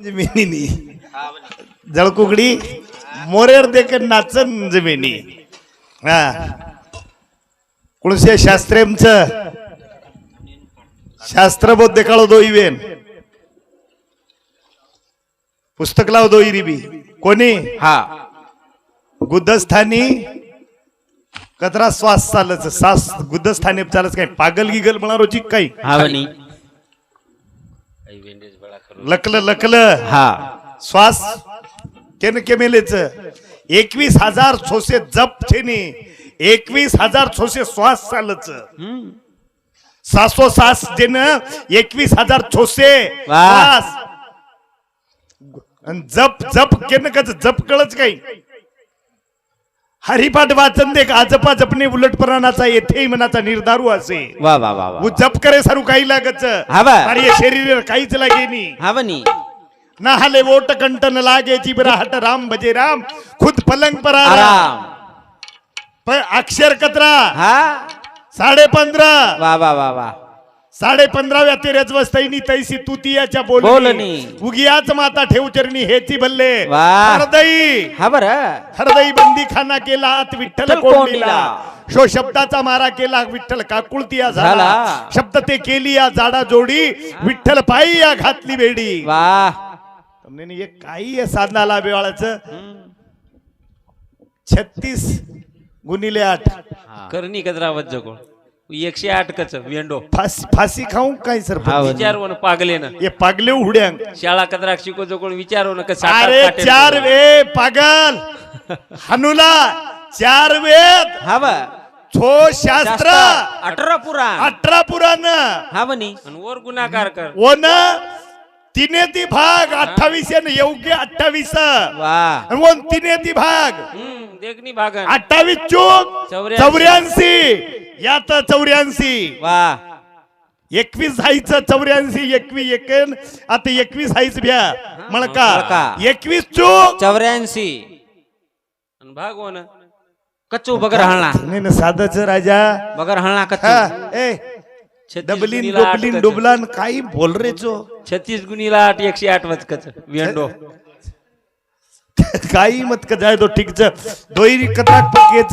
जमिनी जळकुकडी मोरेर देखील नाचन जमिनी हा कुणसे शास्त्रेमच शास्त्रबोध काळो दोईवेन पुस्तक लाव दोईरी बी कोणी हा गुद्धस्थानी कतरा श्वास चालच सास गुद्धस्थानी चालच काय पागल गिगल म्हणा रोची काही हा बनी लकल लकल हा श्वास केन केमेलेच 21,600 जप छेनी 21,600 श्वास चालच सासो सास जेन 21,600 श्वास जप जप केन कच जप कळच काही हरिपाठ वाचन देख आजपा जपणे उलटपणाचा येथे मनाचा निर्धारू असे वा वा वा वो जप करे सारू काही लागच हा बा अरे ये शरीर काहीच लागेनी हा बनी ना हले वोट कंटन लागे चिबराहट राम भजे राम खुद पलंग पर आराम पर अक्षर कतरा हा 15.5 वा वा वा वा 15.5 तेरेच वस्तईनी तैसी तुतियाच्या बोलणी बोलणी. उगियाच माता ठेव चरणी हेची भल्ले वा. हरदई हा बर हरदई बंदी खाना केला आत विठ्ठल विठ्ठल कोंडीला कोंडीला. शो शब्दाचा मारा केला विठ्ठल काकुळतिया झाला झाला. शब्द ते केली या जाडा जोडी विठ्ठल पायी या घातली बेडी वा તમને એ કાઈ એ સાધના લાભે વાળા છે 36 ગુણિલે 8 करणी कचरा वज्ज कोण 108 कच वेंडो फासी खाऊ काय सर हा बनी. विचारवण पागले ना ये पागले उड्यांग शाळा कचरा शिको जो कोण विचारवण कसा अरे 4 वे पागल हनुला 4 वेद हा बा छो शास्त्र 18 पुराण 18 पुराण हा बनी आणि वर गुन्हाकार कर वन तिने ती भाग 28 ने योग्य 28 वा आणि वन तिने ती भाग देखनी भागन 28 चूक 84 यात 84 वा 21 हायचं 84 21 एकन आता 21 हायच भ्या मळका मळका. 21 चूक 84 आणि भागवण कच्चू बगर हळना नाही ना साधच राजा बगर हळना हा, कच्चू ए 36 डबलिन गुणीला 8 डोबलिन कच. डोबलान काही बोल रे चो 36 गुणीला 8 108 वच कच वेंडो काही मत का जाए तो ठीक च दोई कताक पकेच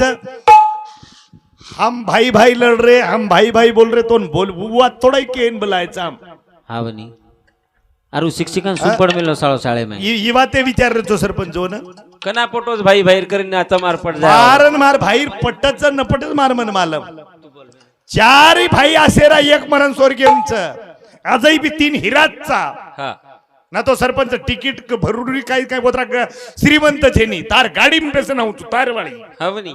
हम भाई भाई लड़ रहे हम भाई भाई बोल रहे तो बोल बुआ थोड़ा ही केन बुलायचा हम हा बनी अरु शिक्षिकां सुपड मिलो साळो शाळे में ये बाते विचार रे तो सरपंच हो ना कना पोटोस भाई बाहेर करीन आता मार पड जा मारन मार भाई पट्टच नपटच मार मन मालम चारही भाई आसेरा एक मरण स्वर्गीयच आजही बी 3 हिराचा हा ना तो सरपंच तिकीट भरून काही काय बोतरा श्रीमंत छेनी तार गाडी में पैसे ना तारवाळी हा बनी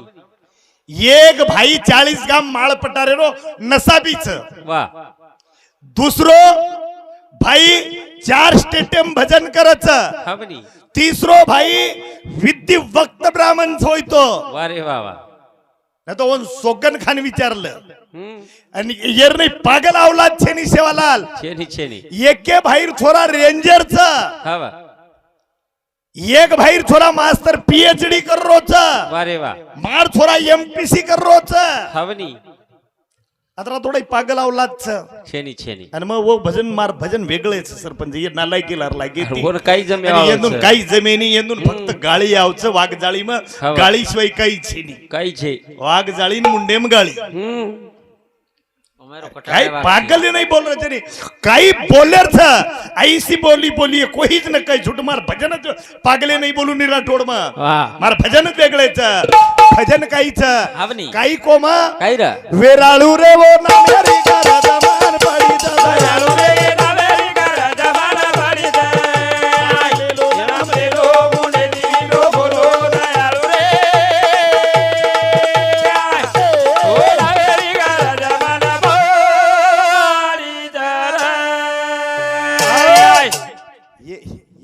एक भाई 40 गाम माळ पटारे रो नसाबीच वा दुसरो भाई 4 स्टेडियम भजन करच हा बनी तिसरो भाई विद्य वक्त ब्राह्मण होयतो वा रे वा वा ना तो सोगन खान विचारलं आणि येर नाही पागल अवलाद छेनी सेवालाल छेनी छेनी एके भाईर थोरा रेंजरच हा वा एक भाईर थोरा मास्टर पीएचडी कर रोच वा रे वा मार थोरा एमपीसी कर रोच हा बनी आता थोडा पागल अवलादच छेनी छेनी आणि मग वो भजन मार भजन वेगळेच सरपंच ये नालाय केला लागे ती. वर काही जमे आणि येंदून काही जमिनी येंदून फक्त गाळी यावचं वाघ जाळी मग हो. गाळी शिवाय काही छेनी काही छे वाघ जाळी न मुंडेम गाळी काही पागल नहीं बोल रहे थे काही बोलर था ऐसी बोली बोली कोईच न काही झूठ मार भजन पागले नहीं बोलू निरा टोड वाह. मार भजन वेगळेच भजन काहीच हावनी. काही कोमा काही र वेराळू रे वो नामेरी गारा दमान पाडी वेराळू रे नामेरी गारा दमान पाडी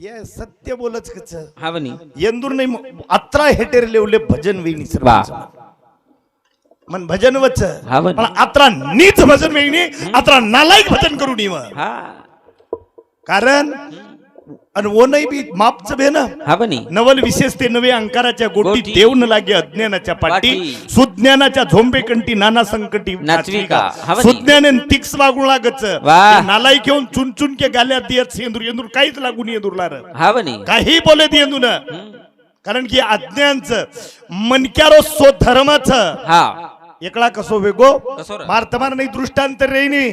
ये सत्य बोलच कच हा बनी येंदूर नाही अत्रा हेटेर लेवले भजन वेणी सर वा मन भजन वच हा बन. पण अत्रा नीच भजन वेणी अत्रा नालायक भजन करू नी हा कारण आणि ओ नाही बी मापच बे ना हा बनी नवल विशेष ते नवे अंकाराच्या गोटी गोटी. देव न लागे अज्ञानाच्या पाठी पाठी. सुज्ञानाच्या झोंबेकंठी नाना संकटी नाचविका. हा बनी. सुज्ञाने तिक्स वागू लागच वाह. नालाई घेऊन चुन चुन के गाल्या दियत सेंदूर येंदूर काहीच लागून येंदूरला र हा बनी काही बोले येंदून कारण की अज्ञानचं मनक्यारो सो धर्माचं हा एकला कसो वेगो कसो र? मारतमार नाही दृष्टांत रेनी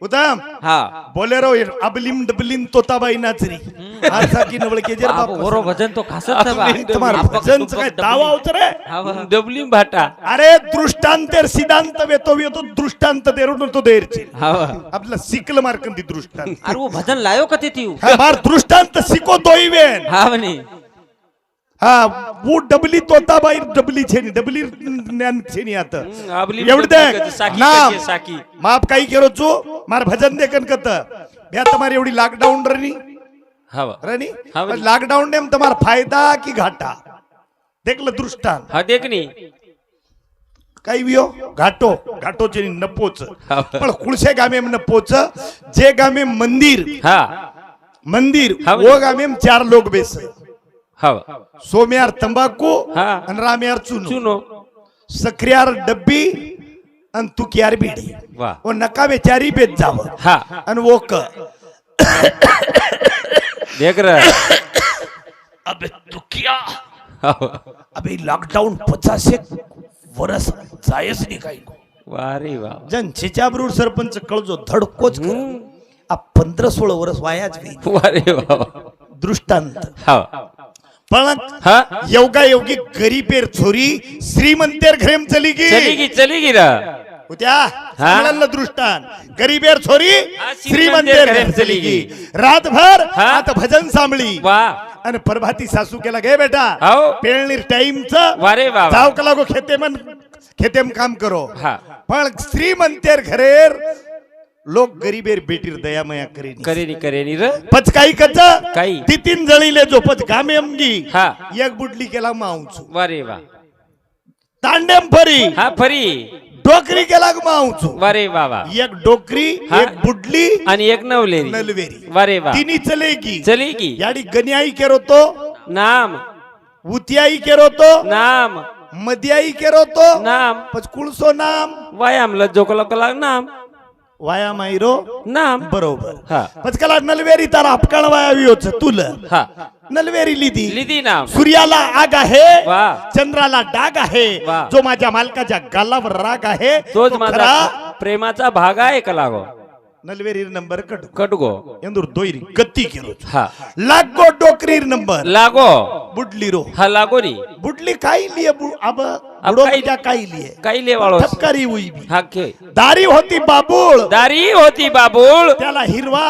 उत्तम हा बोलेरो अबलिम डबलिम तोताबाई नाचरी आरसा की नवळ केजर बाप, ओरो भजन तो खासच बा. तुम्हारा आपका भजन तो काय डबली. दावा होत रे हा बा. डबली भाटा अरे दृष्टांतेर सिद्धांत वेतो दृष्टांत देरून तो देरची हा बा. आपला सिकल मार्कंदी दृष्टांत अरे वो भजन लायो कते ती हा मार दृष्टांत शिको दोईवेन हा बनी हा वो डबली तोताबाई डबली छेनी डबली ज्ञान छेनी आता अबली एवढं देख साकी नाम कधी साकी माप काही केरो चो मार भजन देखन कत भ्या तुम्हारी एवढी लॉकडाऊन रनी हवा रनी हा बनी. लॉकडाऊन ने तुम्हारा फायदा की घाटा देखलं दृष्टांत हा देखनी काही वियो घाटो घाटो चे नपोच हा. पण कुळसे गामे नपोच जे गामे मंदिर हा मंदिर हा. वो गामे 4 लोग बेस हवा सोम्यार तंबाकू हा. आणि राम्यार चुनो चुनो सक्रियार डब्बी आणि तुकियार बीडी वा वो नका बेचारी बेच जाव हा आणि वो क देख रहा अबे तुकिया हवा. अबे लॉकडाऊन 50 वर्ष जायच नाही काही वा रे वा जनतेच्या बरोबर सरपंच कळजो धडकोच कर. आ 15-16 वर्ष वायाच गे वा रे वा दृष्टांत हवा पण हा योगा योगी गरीबेर छोरी श्रीमंतेर घरेम चली गी चली गी रा होत्या चांगलं दृष्टांत गरीबेर छोरी हा, श्रीमंतेर घरेम चली गी रातभर हा. आता भजन सांभळी वा आणि प्रभाती सासू केला गे बेटा हाव. पेळणीर टाइमच वा रे वा वा. जाव का लागो खेतेम काम करो हा पण श्रीमंतेर घरेर लोक गरीबेर बेटीर दयामया करेनी करेनी र पच काही कच काही. ती 3 जळीले जो पच गामे अमगी हा एक बुडली केला माऊचू वा रे वा तांडेम फरी हा फरी डोकरी केला माऊचू वा रे वा वा एक डोकरी हा. एक बुडली आणि एक नवलेरी नलवेरी वा रे वा तिनी चलेगी चली की याडी गन्याई केरो तो नाम उतियाई केरो तो नाम मदियाई केरो तो नाम पच कुळसो नाम व्यायाम लज्जोकला नाम वाया मायरो नाम बरोबर हा पचकला नलवेरी तारा अपकाळ वायावी होच तुल हा नलवेरी लिदी लिदी नाम सूर्याला आग आहे वा चंद्राला डाग आहे वा. जो माझ्या मालकाच्या गालावर राग आहे तोच तो माझा खरा प्रेमाचा भाग आहे का लागो नलवेरी नंबर कट कटगो ಎಂದೂರ್ दोयरी गत्ती केलो हा लागो डोकरीर नंबर लागो बुडली रो हा लागो नी बुडली काही लिए अब अब बुडो काही- क्या काही लिए काही लेवाळो ठपकारी हुई भी हा के दारी होती बाबूळ दारी होती बाबूळ त्याला हिरवा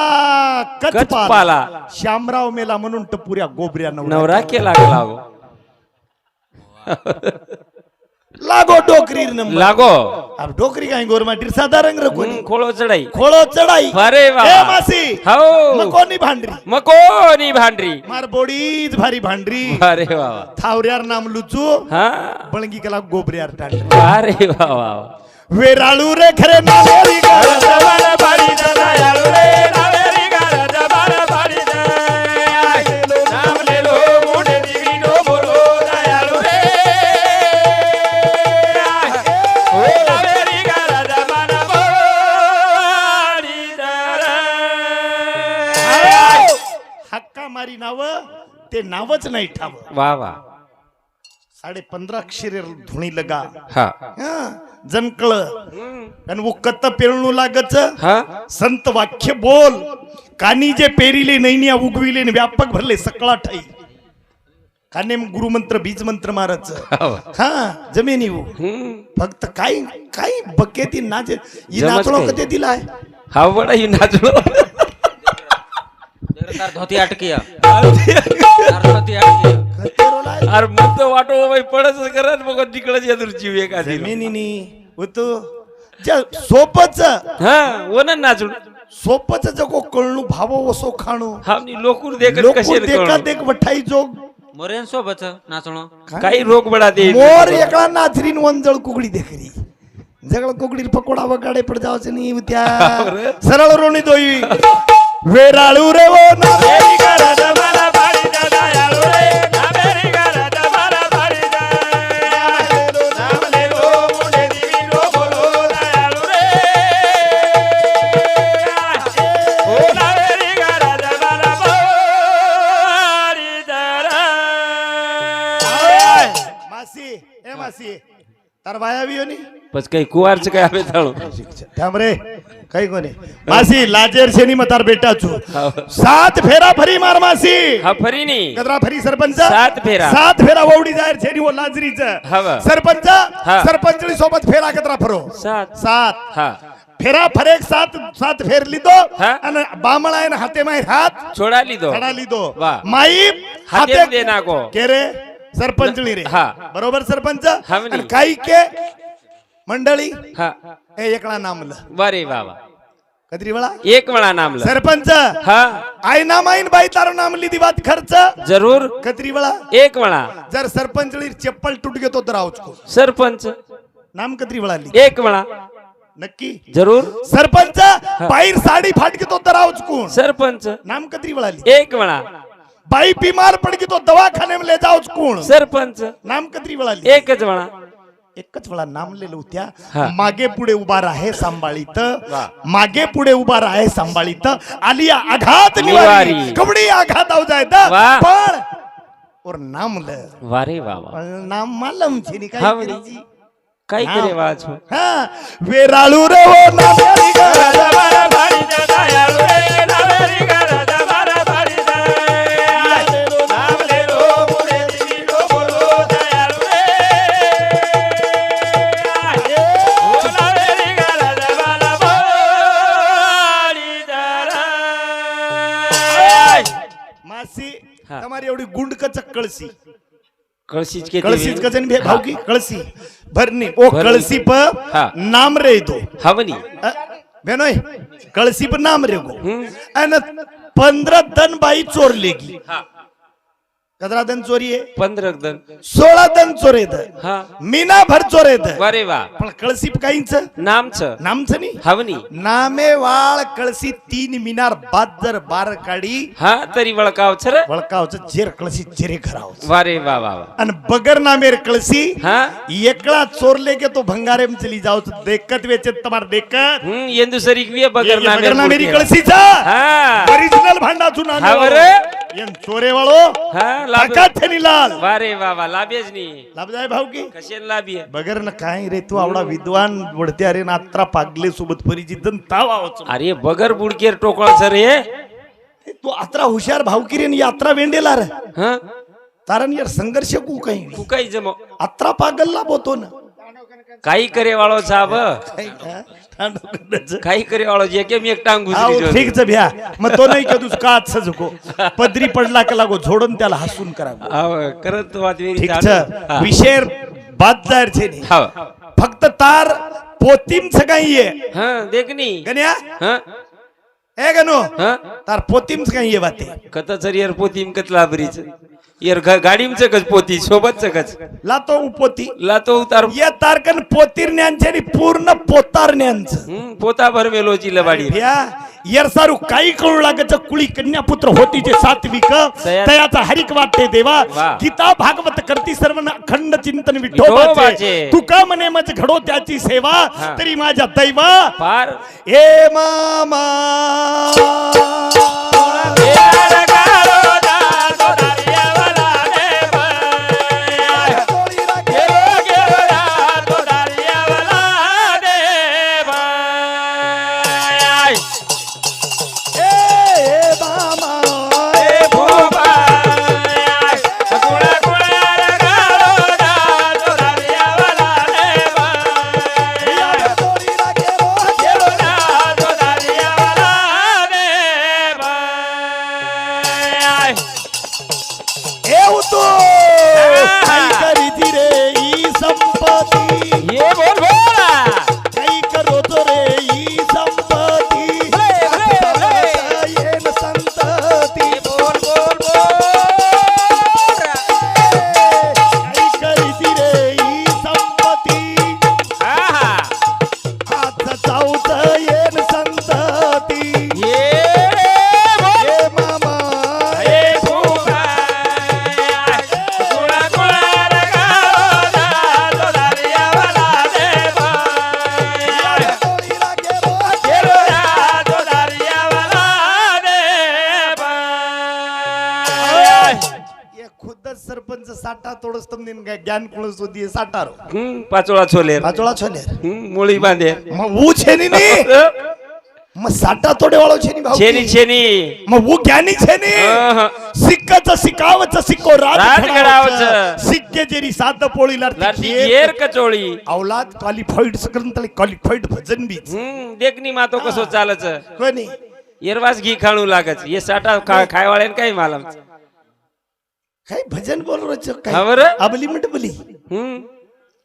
कच कचपाला पाला. श्यामराव मेला म्हणून टपुऱ्या गोबऱ्या नवरा केला का लागो लागो डोकरीर नंबर लागो अब डोकरी काही गोरमाटीर साधा रंग रखोनी खोळो चढाई खोळो चढाई अरे वा ए मासी हो मकोनी भांडरी मकोनी भांडरी मार बोडीच भारी भांडरी अरे वा वा. थावऱ्यार नाम लुचू हा बळंगी केला गोबऱ्यार टांड अरे वा वा वा. वेराळू रे खरे नालेरी गार हक्का मारी नाव ते नावच नाही ठाव वा वा 15.5 अक्षरे धुणी लगा हा जनकळ आणि वो कत्त पेरणू लागच हा संत वाक्य बोल कानी जे पेरिले नैनिया उगविले न व्यापक भरले सकळा ठाई काने गुरुमंत्र बीज मंत्र मारच हा जमिनी वो फक्त काही काही बकेती नाच ही जमत नाचलो नाही. कधी दिलाय हा बडा ही नाचलो तार धोती अटकिया तार धोती अटकिया अरे मग तो वाटो बाई पडच करत मग तिकडच येतो जीव एखादी जमिनीनी होतो सोपच हा वन नाचू सोपच जगो कळणू भावो वसो खाणू हा नी लोकूर देखत लोक कशे देखा देख वठाई जोग मोरेन सोबत नाचणं काही रोग बडा दे मोर एकला नाथरीन वंजळ कुकडी देखरी जगळ कुकडी पकोडा वगाडे पड जावच नाही त्या सरळ रोणी दोई वेराळू रे वो ना मेरी गरज मला पाडी द्या दयाळू रे मेरी गरज मला पाडी द्या नाम लेलो मुंडे दिवी लो बोलो दयाळू रे ओ ना मेरी गरज मला पाडी द्या मासी ए मासी तार वाया भी होनी बस काही कुवारचं काय आवे थाळू त्यामरे काही कोणी मासी लाजेर शेनी मतार बेटा छु हाव. 7 फेरा फरी मार मासी हा फरी नी कदरा फरी सरपंच 7 फेरा. 7 फेरा ववडी जाहीर छेनी वो लाजरीच हाव. सरपंच हा. सरपंचनी सोबत फेरा कदरा फरो 7 7 हा फेरा फरेक 7 फेर लिदो हा. आणि बामळायन हाते माय हात छोडा लीधो खडा लिदो वा. माई हाते दे नाको के रे सरपंचनी रे हा. बरोबर सरपंच हावनी. आणि काही के मंडळी हा ए एकला नामलं बरे बाबा कदरी वेळा एक वेळा नामलं सरपंच हा आई नामाईन बाई तारो नाम लिदी बात खर्च जरूर कतरी वेळा एक वेळा जर सरपंच चप्पल तुट घेतो तर आवचको सरपंच नाम कतरी वेळा ली एक वेळा नक्की जरूर सरपंच बाहेर साडी फाट घेतो तर आवचकून सरपंच नाम कतरी वेळा ली एक वेळा बाई बीमार पड घेतो दवाखाने में ले जाओच कोण सरपंच नाम कतरी वेळा ली एकच वेळा एकच वेळा नाम लिहिलं हा. होत्या मागे पुढे उभा राहे सांभाळीत वा. मागे पुढे उभा राहे सांभाळीत आलिया आघात निवारी. निवारी कबड्डी आघात आव जायत वा. पण और नाम ल वारे बाबा पण नाम मालम छे नी हा काय म्हणी. करीची? काय नाम. करे वाच हा वेराळू रे हो ना मेरी गरज मासी हा. તમારી એવડી ગુંડ કચક કળસી कळशीच के कळसीच कचन भे भावकी कळसी भरनी ओ भरनी. कळसी प हा. नाम रे तो हवनी बेनोय कळसी पर नाम रे गो अन 15 दन बाई चोरलेगी हा कदरा दन चोरी है 15 दन 16 दन चोरे द हा मीना भर चोरे द वारे वा पण कळसी काहीच नामच नामच नी हवनी नामे वाळ कळसी 3 मिनार बाजर बार काढी हा तरी वळकाव छर वळकावच जेर कळसी जेरे घराव वारे वा वा वा. अन बगर नामेर कळसी हा एकला चोरले के तो भंगारे में चली जाओ तो देखत वेचत तमार देखत येंदु सरीक वे बगर ये नामे बगर नामेरी कळसीचा हा ओरिजिनल भांडाचू नाम हा बरे. यन चोरे वाळो हा लाभ ताकत थेनी लाल वारे वा वा लाभेज नी लाभ जाय भाऊ की कशेन लाभी आहे बगर न काय रे तू आवडा विद्वान वडते अरे नात्रा पागले सोबत परिचित ताव आवच अरे बगर बुडकेर टोकळ सर हे तू अत्रा हुशार भाऊ की रे यात्रा वेंडेला रे हा कारण यार संघर्ष कू काही तू काही जम अत्रा पागलला बोतो ना काही करे वाळो साहब काही का? ठाणो करण्याचं. काही करे वाळो जे के मी एक टांग आओ घुसली ठीक च भ्या मग तो नाही का तुझ का सजको पदरी पडला का लागो झोडून त्याला हसून करावं आव करत वात वेरी ठीक चालू. छ हा. विषय बाददार छे नी हाव. फक्त तार पोतीम च काही ये हा देखनी गण्या हा ए गनो हा तार पोतीम च काही ये बाते कत सर यार पोतीम कत लाबरीच यार गाडीमच कच पोती सोबतच कच लातो उपोती लातो उतार ये तारकन पोतीरण्यांचे नी पूर्ण पोतारण्यांच पोता भर मेलोची लबाडी भ्या यार सारू काही कळू लागत कुळी कन्या पुत्र होती जे सात्विक तयाचा हरिक वाटते देवा वा. गीता भागवत करती सर्व अखंड चिंतन विठोबाचे. विठोबाचे तुका मने मज घडो त्याची सेवा हा. तरी माझ्या दैवा पार ए मामा ए मामा ए होतो काही करीती रे ई संपत्ती ये बोल बोला काही करो तो रे ई संपत्ती येन संतती बोल बोल बोल काही करीती रे ई संपत्ती हा आता जाऊत येन संतती ये ये खुद सरपंच साठा तोडस तुमने ज्ञान कोण सुधी साठारो पाचोळा छोले पाचोळा छोले मुळी बांधे मग वो छेनी नी मग साठा तोडे वाळो छेनी भाऊ छेनी छेनी मग वो ज्ञानी छेनी सिक्काचं सिकावचं सिक्को रात रात घडावचं घडावचं. सिक्के जेरी सात पोळी लारती लारती घेर कचोळी औलाद क्वालिफाईड सकल तले क्वालिफाईड भजन बीच देखनी मातो कसो चालच कोणी येरवास घी खाणू लागच ये साठा खायवाळ्यान काय मालम काय भजन बोल रोज हा काय बरं? अबली म्हणत बली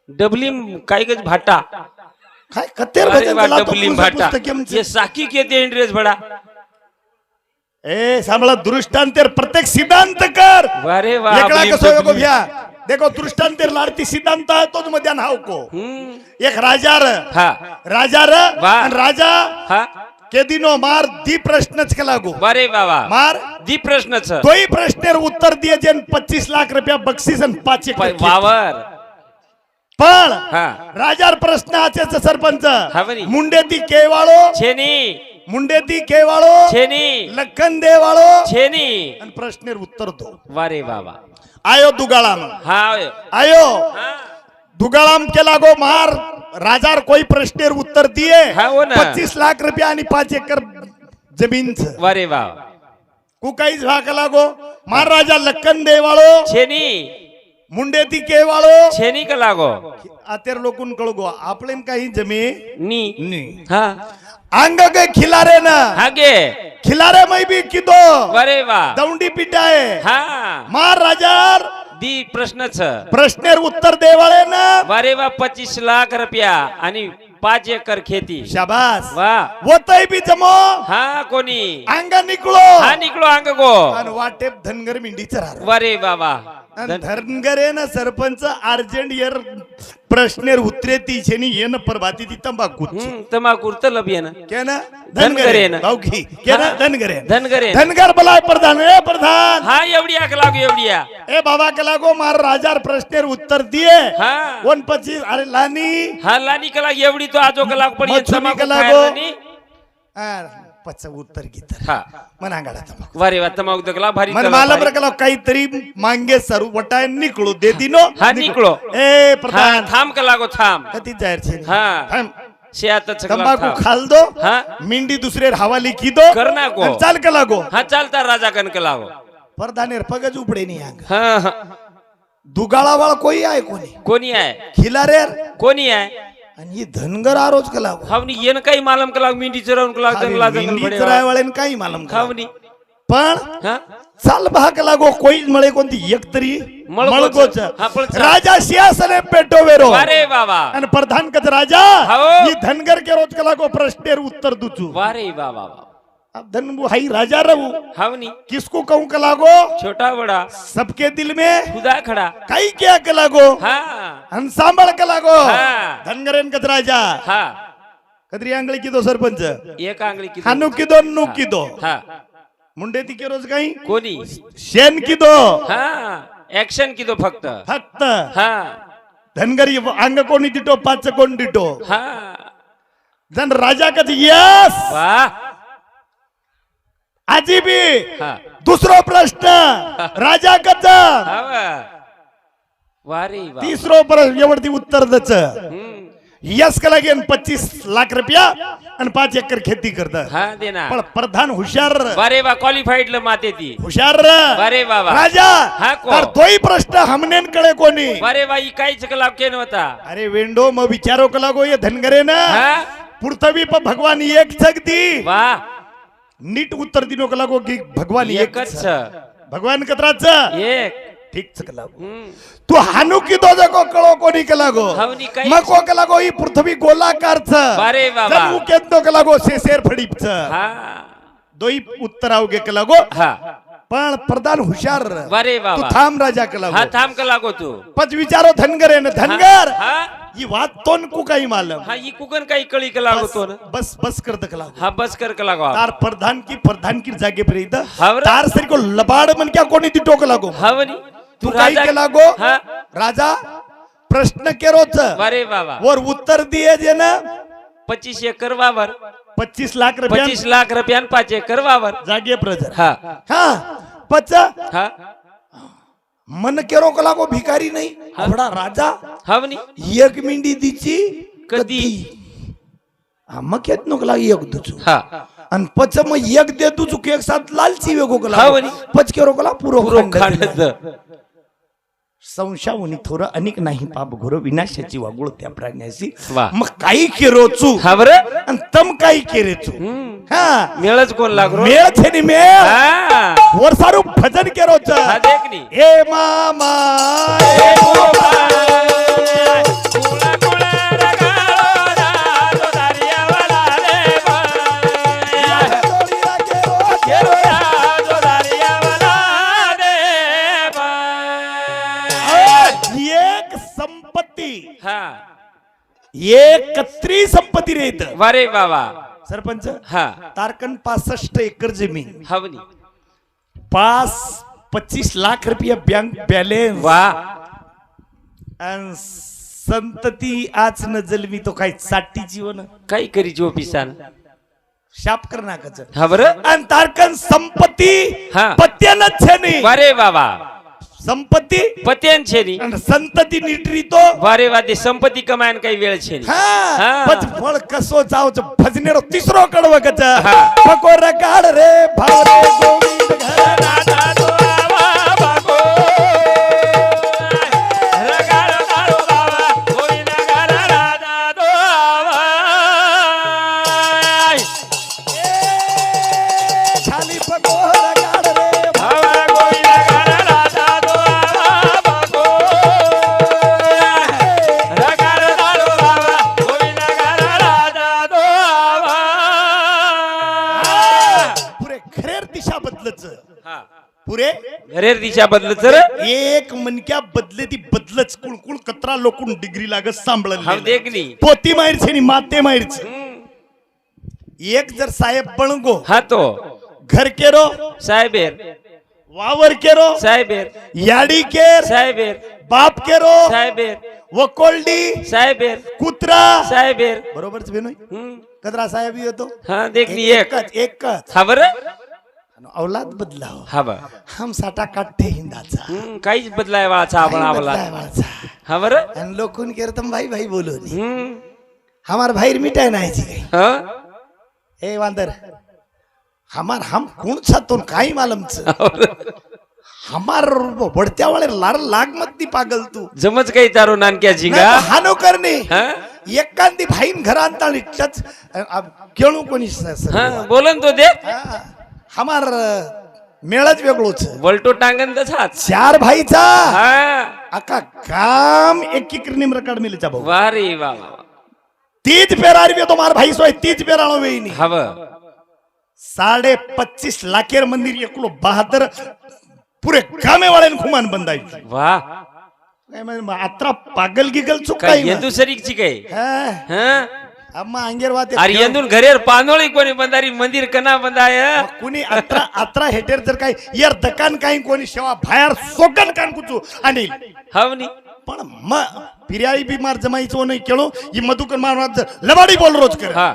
डबली काय गज भाटा काय कतेर अरे भजन वा, बोला तो डबली पुस्तक भाटा पुस्तकेमचं. ये साकी केते इंटरेस्ट बडा ए सांभाळा दृष्टांतेर प्रत्येक सिद्धांत कर वारे वा एकला आपली कसो योगो डबली. भ्या देखो दृष्टांतेर लाडती सिद्धांत आहे तोच मध्ये हाव को एक राजार हा राजार वा. आणि राजा हा केदिनो मार दी प्रश्नच के लागो वारे बाबा मार दी प्रश्नच तोही प्रश्नेर उत्तर दिए जेन 25 लाख रुपया बक्षीस आणि 5 एकर खेती. वावर पण हा राजार प्रश्न आचे सरपंच हा बरी. मुंडे ती केवाळो छेनी मुंडे ती केवाळो छेनी लखन देवाळो छेनी आणि प्रश्नेर उत्तर दो वारे बाबा आयो दुगाळाम हा आयो हा. दुगाळाम के लागो मार राजार कोई प्रश्नेर उत्तर दिए हा, हो ना. 25 लाख रुपया आणि 5 एकर जमीन वारे बाबा कुकाईच भाग लागो मार राजा लखन देवाळो छेनी मुंडे ती केवाळो छेनी का लागो आतेर लोकून कळगो आपले काही जमी नी हा अंग के खिलारे ना हागे खिलारे मै भी किदो वारे वा दौंडी पिटाए हा मार राजार दी प्रश्नच प्रश्नेर उत्तर देवाळे ना वारे वा 25 लाख रुपया आणि 5 एकर खेती शाबास वा वतई भी जमो हा कोणी अंग निकलो हा निकलो अंग गो आणि वाटेप धनगर मिंडीच राहतो वारे बाबा धनगरे ना सरपंच अर्जंट यर प्रश्नेर उत्तरे तीचे नि येन प्रभाती ती तंबाखू तमाकूर तलब ये ना के ना धनगरे ना. भाऊकी के ना हा. धनगरे धनगरे धनगर बलाय प्रधान ए प्रधान हा एवढी आग लागू एवढिया ए बाबा के लागो मार राजार प्रश्नेर उत्तर दिए हा 25 अरे लानी हा लानी कला एवढी तो आजो कला पडी मच्छुनी तमाकू कला खायला गो. नी. पच उत्तर गीत हा मनांगाडा तंबाखू वारे वा तमाकू दकला भारी मन तला मला भारी. बरं काहीतरी मांगे सरू वटाय निकळू दे दिनो हा निकळो ए हा प्रधान थांब का लागो थांब कधी जाहीर छे हा थांब. शेताच तंबाखू खाल दो हा मिंडी दुसरे हवाली की दो कर ना गो. आणि चाल का लागो हा चालता राजा कन का लागो प्रधानेर पगज उपडे नाही अंग हा हा. दुगाळा वाळ कोई आहे कोणी कोणी आहे खिलारेर कोणी आहे आणि ही धनगर आरोज का लागो खावनी येन काही मालम का लाग मिंडी चरावून का लाग जंगला जंगल मिंडी भडे चरायवाळेन काही मालम का खावनी पण हा चाल भाग लागो कोई मळे कोणती एक तरी मळकोच. मळकोच हा, पण चाल. राजा सिंहासने पेटो वेरो वारे बाबा आणि प्रधान कच राजा हाओ. ही धनगर के रोज का लागो प्रश्नेर उत्तर दुचू वारे बाबा अब धनबू हाई राजा रहू हावनी किसको कहूं का लागो छोटा बड़ा सबके दिल में खुदा खड़ा काही क्या का लागो हा आणि सांभाळ का लागो हा. धनगरेन कच राजा हा कदरी आंगळी किदो सरपंच एक आंगळी किती हानू किदो नु किदो हा मुंडे ती के रोज काही कोणी शेन किदो हा ऍक्शन किती फक्त फक्त हा धनगरी अंग कोणी दिटो पाच कोण दिटो हा जन राजा कच यस वा आजी बी हा दुसरो प्रश्न राजा कच हा वा. वारे वा तिसरो प्रश्न एवढी उत्तर दच हम्म. यस का लागेन 25 लाख रुपया आणि 5 एकर खेती करत हा दे ना पण प्रधान हुशार वारे वा क्वालिफाईड ल माते ती हुशार वारे बाबा राजा हा को. तर तोही प्रश्न हमनेन कडे कोणी वारे वा काहीच कलाब केन होता अरे वेंडो मग विचारो का लागो ये धनगरे ना हा पृथ्वी पर भगवान एक जगती वा नीट उत्तर दिनो का लागो की भगवान एकच एकच छ. भगवान कतराच एक ठीक का लागो हम्म. तू हानू की दो जगो कळो कोणी का लागो हावनी काही- मको का लागो ही पृथ्वी गोलाकारच वारे बाबा. जन उकेंदो का लागो शेर फडीपच हा दोई उत्तर आवगे का लागो हा पण प्रधान हुशार वारे तू बाबा थांब राजा का हा लागो थांब का लागो तू पच विचारो धनगर आहे ना धनगर हा ही वात तोन को काही मालम हा ही कुकन काही कळी का लागो तो ना बस बस करत का लागो हा बस कर का लागो तार प्रधान की जागे पर इथं हावरा. तार सरी को लबाड मन क्या कोणी ती टोक लागो हावनी तू काही के लागो हा राजा प्रश्न केरोच वारे बाबा वर उत्तर दिए जे ना 25 एकर वावर 25 लाख रुपया 25 लाख रुपयान 5 एकर वावर जागे प्रजर हा हा पच हा मन केरो कला को भिकारी नहीं आवडा राजा हवनी एक मिंडी दिची कधी मग येत नको लाग एक दुचू हा आणि पच मग एक दे दुचू एक साथ लालची वेगो कला हा वरी. पच केरो कला पुरो पुरो खांड खांड संशयावनी थोर अनेक नाही पाप घोर विनाशाची वागुळ त्या प्राण्याशी वा. मग काही केरोचू हा बर आणि तम काही केरेचू हा मेळच कोण लागरो मेळ छे नि मेळ हा वर सारू भजन केरोच हा देख नी ए मामा ए कुळा कुळा रगाळो दादो दारियावाला रे बाया केरो दादो दारियावाला रे बाया एक संपत्ती हा एकत्री संपत्ती रे इथं वारे बाबा सरपंच हा तारकन 65 एकर जमीन हवनी 25 लाख रुपया बैंक बैलेंस वा आणि संतती आज न जलमी तो काही साठी जीवन काही करी जो पिसान शाप कर नाकाच हा बर आणि तारकन संपत्ती हा. पत्यानच छे नाही वारे बाबा संपत्ती पत्यान छे नी आणि संतती निटरी तो वारे वादे संपत्ती कमायन काही वेळ छे नी हा हा. पच फळ कसो जावच भजनेरो तिसरो कडव कच हा. पकोर काढ रे भाव रे गोविंद घर राधा तो आवा बागो रगाळो दारो बाबा गोविंदा घरा राधा तो आवा खाली पकोर काढ रे भावा गोविंदा घरा राधा तो आवा बागो रगाळो दारो बाबा गोविंदा घरा राधा तो आवा पुरे खरेर दिशा बदलच हा पुरे रेर दिशा बदल तर एक मनक्या बदले ती बदलच कुळकुळ कतरा लोकून डिग्री लागत हा सांभाळलं देख नी पोती मारছে आणि माते मारছে एक जर साहेब बणगो हा तो घर केरो साहेबेर वावर केरो साहेबेर याडी केर साहेबेर बाप केरो साहेबेर वकोल्डी साहेबेर कुत्रा साहेबेर बरोबरच बेनोय कतरा साहेब येतो हा देख नी एक एकच हा बर औलाद बदलाव हा बा हम साटा काठे हिंदाचा काहीच बदलाय वाचा आपण आवला बदलाय वाचा. हा बर आणि लोकून केरतम भाई भाई बोलो हमार भाई मिटाय नाही जी काही हा ए वांदर हमार हम कोण छातो काही मालमच हमार बढ़त्या वाले लार लाग मत दी पागल तू जमच काही तारो नानक्या झिंगा हानो करणे हा एकांदी भाईन घरात इच्छाच केळू कोणी हा बोलन तो दे हमार मेळच वेगळोच वलटो टांगन तसाच चार भाईचा हा आका काम एक एक निमरकड मिलचा भाऊ वारे वा तीज पेरारी में तुम्हार भाई सोय तीज पेराणो वेई नहीं हव 25.5 लाखेर मंदिर एकलो 72 पुरे गामे वाले खुमान बंदाई वा काय म्हणजे अत्रा पागल गिगल चुक काय काही यंदून सरीची काय हा अम्मा अंगेर वाते अरे यंदून घरेर पानोळी कोणी बंदारी मंदिर कना बंदाय कुणी अत्रा हेटेर जर काही यार दकान काही कोणी शेवा बाहेर सोकन कान कुचू आणि हवनी पण म पिर्याळी बीमार जमाईचो नाही केळो ही मधुकर महाराज लबाडी बोल रोज कर हा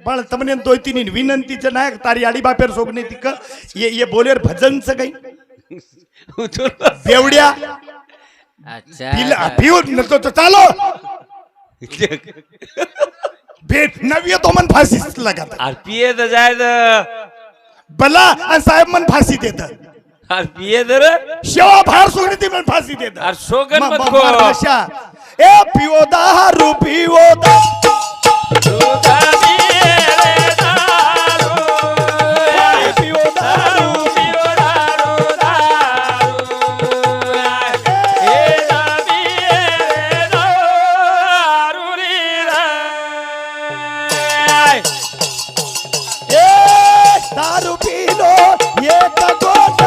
पण तमने तो तिनी विनंतीचं नायक तारी आडी बापेर सोगने तिक ये बोलेर भजनचं काही बेवड्या अच्छा पिऊन नसतो तर चालो भेट नवी तो मन फाशी लागत अरे पिये तर जाय बला आणि साहेब मन फाशी देत अरे पिये तर शेवा बाहेर सोडली ती मन फाशी देत अरे शोगन मत को ए पिओ दारू पिओ दारू पी लो ये गोट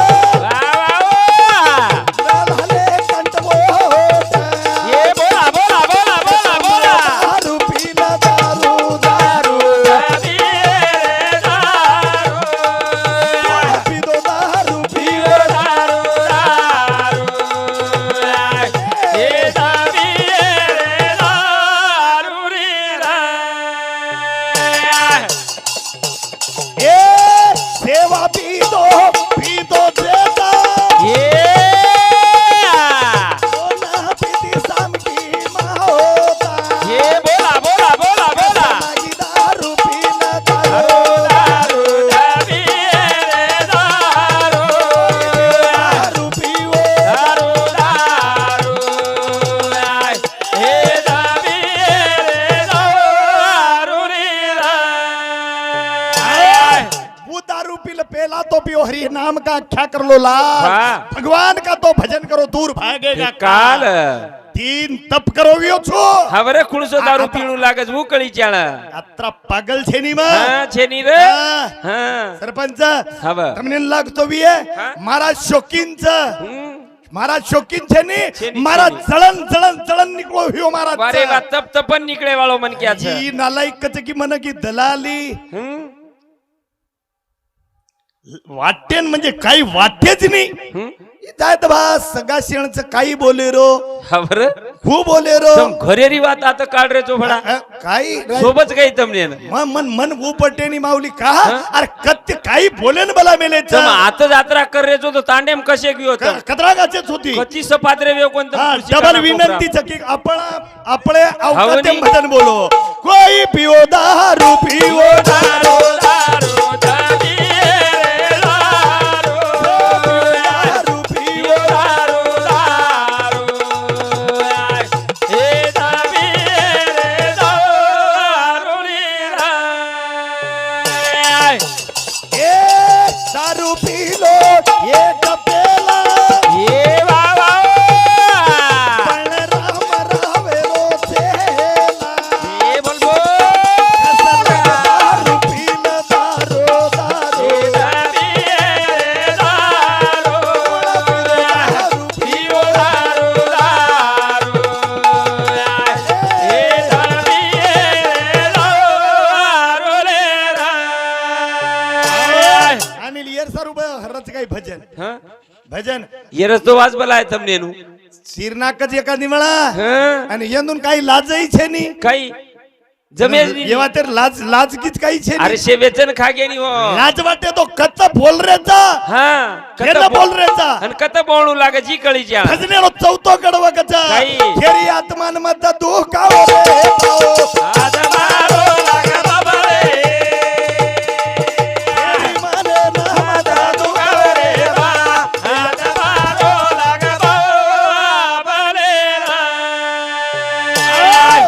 झाले कंटवोट ये बोला बोला बोला बोला बोला दारू पीला दारू दारू का क्या कर लो लाल वाह। भगवान का तो भजन करो दूर भागेगा કાલ तीन तप करोगे છો હવે ખુણસો દારૂ પીણું લાગે છે ઉકળી ચાળ अत्रा पागल छे ની માં હા છે ની રે હા. હા સરપંચ હવે તમને લાગતો બી હે હા? મારા શોકીન છે હમ. મારા શોકીન છે ની છેની, મારા છેની. જળન જળન જળન નીકળો હ્યો મારા વારે વાત તપ તપન નીકળે વાળો મન ક્યાં છે ઈ નાલાયક કચે की मन की दलाली હમ. वाटेन म्हणजे काही वाटेच नाही हं? जायत बा सगळा शेणचं काही बोले रो હવે રે खूप बोले रो તમ ઘરેરી વાત આ તો કાઢ રે ચોફડા काही सोबत गई તમને मन मन मन उपटे ની माऊली का हं? अरे कत्ते काही बोले न मला मेले તમ આત જાત્રા કરે છો તો તાંડેમ કશે ગયો તમ कतरा गाचेच होती કચ્ची સપાત્રે વેવ કોણ તમ हा ખુશી डबल કાના विनंती कोपरा. की आपण आपले अवकाते हवनी. भजन बोलो कोई पिओ दारू पिओ दारू દારૂ, દારૂ, જામી રે દારૂ. दारू पिओ દારૂ, દારૂ, આય. એ જામી રે દારૂની રાય. ए दारू पी लो ये तपेला એ બાબા. पण राम रावे रो चेला એ બોલબો. दारू पील दारू दारू એ જામી રે દારૂ. दारू પીવો દારૂ, દારૂ. એ જામી રે દારૂ રે રાય. आणि लियर सर हरच काही भजन હા? भजन એ રસ્તો વાજ બલાય તમને એનું शिरनाकच एखादी म्हणा હા? आणि येऊन काही लाजही छे नी કઈ જમે જ નહીં. येवा तर लाज लाजकीच काही छे અરે नी શે વેચન ખાગે ની હો लाज वाटे तो कच्चा बोल रेचा હા केला बोल रेचा અને કત બોણું લાગે જી કળી જા भजनेलो चौथो कडवा कचा काही. खेरी आत्मान मत दुःख कावो रे पाओ આજ મારો લાગે બાબા રે खेरी माने नाम दादू દુખાવે રે બા આજ મારો લાગે બાબા રે રાય.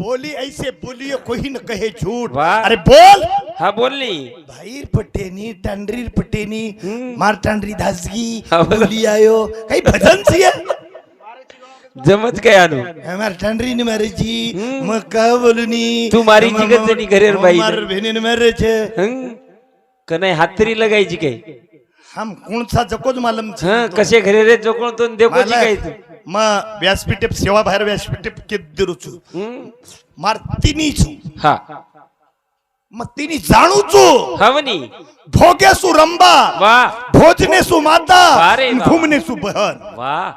बोली ऐसे बोलिए कोई न कहे झूठ वाह. अरे बोल હા बोल ની बाहेर पटेनी टांडरीर पटेनी मार टांडरी धासगी हा, बोला. बोली आयो काही भजन सी है જમત કયાનું हमार टांडरी ने मारे जी मग का बोलनी तू मारी जिगत जणी घरेर बाई. मार बहिणी ने मारे छे હં? કનાય હાથરી લગાઈ જી કઈ हम कोण सा जकोज मालम छे હા કશે ઘરે રે જોકોણ તો દેખો જી કઈ તું म व्यासपीठे सेवा बाहेर व्यासपीठे केदरू छु હં? मार तिनी छु હા म तिनी जाणू छु હવની भोगे सु रंबा વાહ भोजने सु माता अरे वाह. घुमने सु बहन વાહ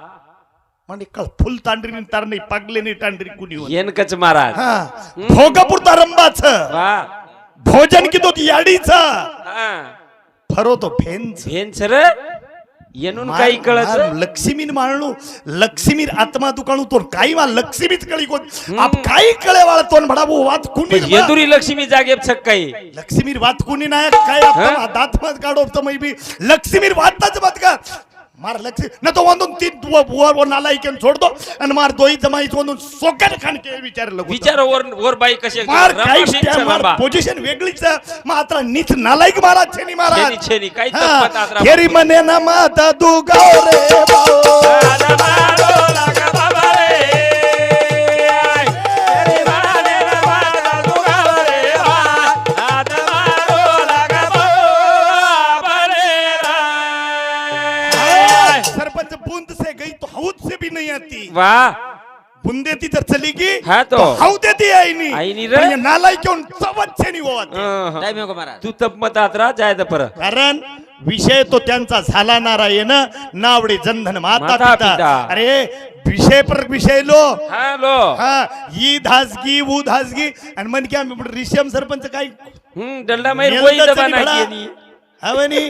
म्हणजे कळ फुल तांडरी तार नाही पागले नाही तांडरी कुणी होत. એન કચ મહારાજ हा भोगपुरता रंबा छ વાહ भोजन की तो याडी छ હા फरो तो फेन छ ભેન સર એનું કઈ કળચ लक्ष्मी माळणू लक्ष्मी आत्मा दुकाणू तो काही वा लक्ष्मीच कळी कोण आप काही कळे वाळ तोन भडाबू वात कुणी યેદુરી લક્ષ્મી જાગે છક્કાઈ लक्ष्मी वात कुणी नायक काय आपण दात मत काढो तर मै बी लक्ष्मी वातच मत का मार लक्ष्मी न तो वंदून तीन वर नालाई केन छोड़ दो आणि मार दोई जमाई वंदून सोकन खान के विचार लगू વિચારો ઓર ઓર બાઈ કશે मार काही રમાશીન છે मार બાબા पोझिशन वेगळीच मात्र नीच नालायक महाराज छेनी महाराज છેની છેની કઈ તપત આતરા खेरी मने ना माता दु गाव रे बाओ આજ મારો લાગે બાબા રે તેરી માને રવા દુગાવ રે વા આજ મારો લાગે બાબા રે सरपंच बूंद से गई तो हौद से भी नहीं आती વાહ बूंदे ती जर चली गई हाँ तो. हौदेती आई नहीं आई नहीं रे. पण ये नालायक घेऊन चवच छेनी होत टाइम को महाराज तू तप मत आतरा जाय द पर कारण विषय तो त्यांचा झाला नारायण नावडे जनधन माता माता पिता पिता. अरे विषय पर विषय लो हॅलो हा ही धासगी वो धासगी आणि मन क्या रिषम सरपंच काय डंडा मार कोई दबा मेलदच नाही निभडा. केली हा म्हणी